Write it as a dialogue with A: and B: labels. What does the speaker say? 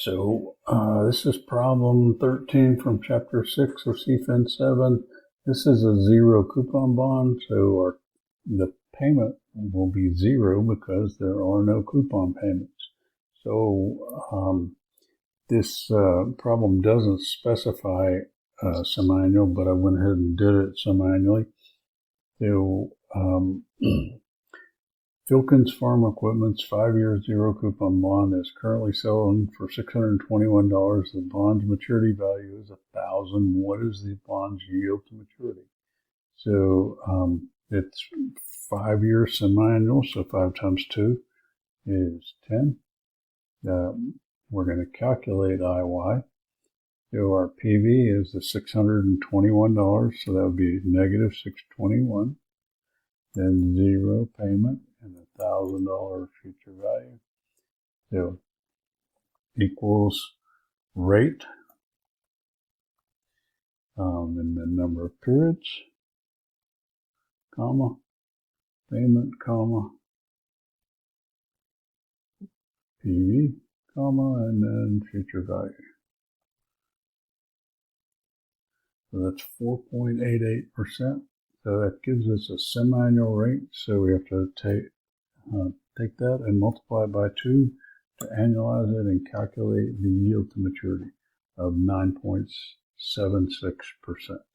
A: This is problem 13 from chapter 6 of CFIN7. This is a zero coupon bond, so the payment will be zero because there are no coupon payments. So this problem doesn't specify semi-annual, but I went ahead and did it semi-annually. So Philkins Farm Equipment's 5-year zero coupon bond is currently selling for $621. The bond's maturity value is $1,000. What is the bond's yield to maturity? So it's 5 years semi-annual, so 5 times 2 is 10. We're going to calculate IY. So our PV is the $621, so that would be negative $621. Then zero payment and $1,000 future value. So equals rate and the number of periods, comma, payment, comma, PV, comma, and then future value. So that's 4.88%. So that gives us a semi-annual rate. So we have to take that and multiply it by 2 to annualize it and calculate the yield to maturity of 9.76%.